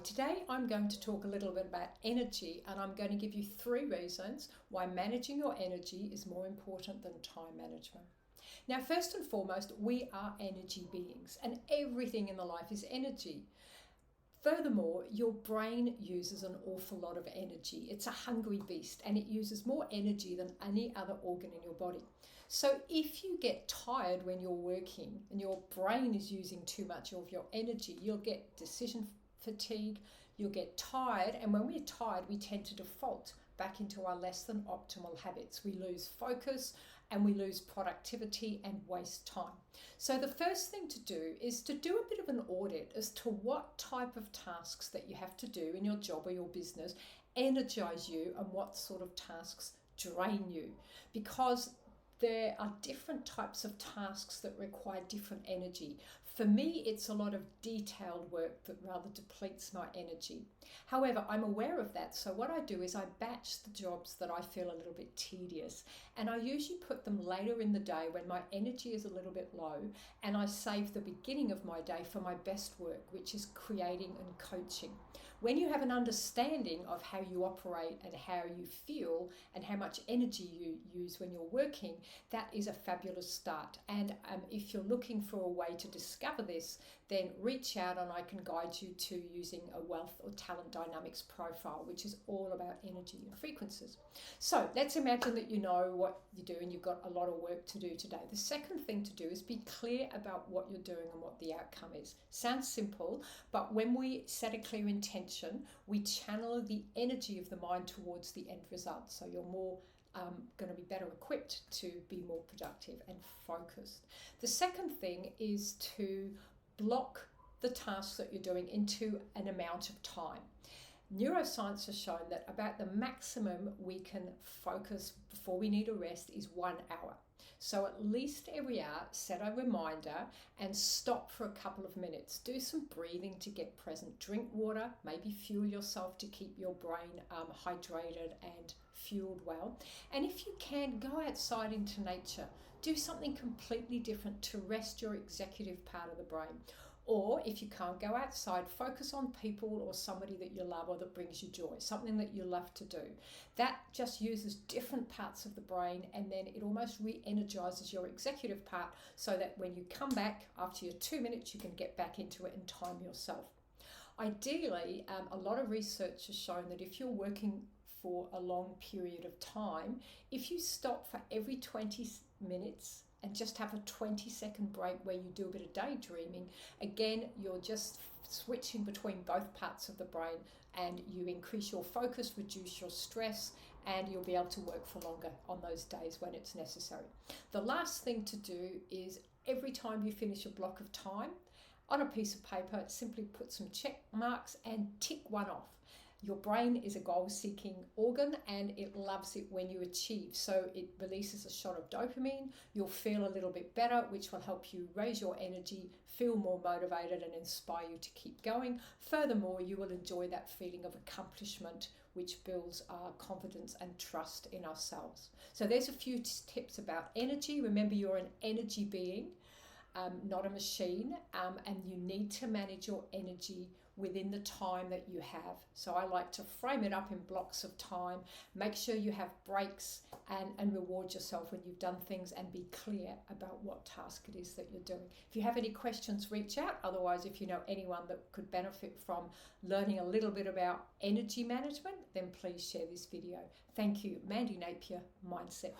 Today I'm going to talk a little bit about energy, and I'm going to give you 3 reasons why managing your energy is more important than time management. Now, first and foremost, we are energy beings, and everything in the life is energy. Furthermore, your brain uses an awful lot of energy. It's a hungry beast, and it uses more energy than any other organ in your body. So if you get tired when you're working and your brain is using too much of your energy, you'll get decision fatigue, you'll get tired, and when we're tired, we tend to default back into our less than optimal habits. We lose focus and we lose productivity and waste time. So the first thing to do is to do a bit of an audit as to what type of tasks that you have to do in your job or your business energize you and what sort of tasks drain you, because there are different types of tasks that require different energy. For me, it's a lot of detailed work that rather depletes my energy. However, I'm aware of that, so what I do is I batch the jobs that I feel a little bit tedious, and I usually put them later in the day when my energy is a little bit low, and I save the beginning of my day for my best work, which is creating and coaching. When you have an understanding of how you operate and how you feel and how much energy you use when you're working, that is a fabulous start. And if you're looking for a way to discover this, then reach out and I can guide you to using a wealth or talent dynamics profile, which is all about energy and frequencies. So let's imagine that you know what you do and you've got a lot of work to do today. The second thing to do is be clear about what you're doing and what the outcome is. Sounds simple, but when we set a clear intention, we channel the energy of the mind towards the end result. So you're more going to be better equipped to be more productive and focused. The second thing is to block the tasks that you're doing into an amount of time. Neuroscience has shown that about the maximum we can focus before we need a rest is 1 hour. So at least every hour, set a reminder and stop for a couple of minutes. Do some breathing to get present. Drink water, maybe fuel yourself to keep your brain hydrated and fueled well. And if you can, go outside into nature. Do something completely different to rest your executive part of the brain. Or if you can't go outside, focus on people or somebody that you love or that brings you joy, something that you love to do. That just uses different parts of the brain, and then it almost re-energizes your executive part so that when you come back after your 2 minutes, you can get back into it and time yourself. Ideally, a lot of research has shown that if you're working for a long period of time, if you stop for every 20 minutes and just have a 20-second break where you do a bit of daydreaming, again, you're just switching between both parts of the brain, and you increase your focus, reduce your stress, and you'll be able to work for longer on those days when it's necessary. The last thing to do is every time you finish a block of time, on a piece of paper, simply put some check marks and tick one off. Your brain is a goal-seeking organ, and it loves it when you achieve. So it releases a shot of dopamine. You'll feel a little bit better, which will help you raise your energy, feel more motivated, and inspire you to keep going. Furthermore, you will enjoy that feeling of accomplishment, which builds our confidence and trust in ourselves. So there's a few tips about energy. Remember, you're an energy being, not a machine, and you need to manage your energy within the time that you have. So I like to frame it up in blocks of time. Make sure you have breaks and reward yourself when you've done things, and be clear about what task it is that you're doing. If you have any questions, reach out. Otherwise, if you know anyone that could benefit from learning a little bit about energy management, then please share this video. Thank you. Mandy Napier, Mindset.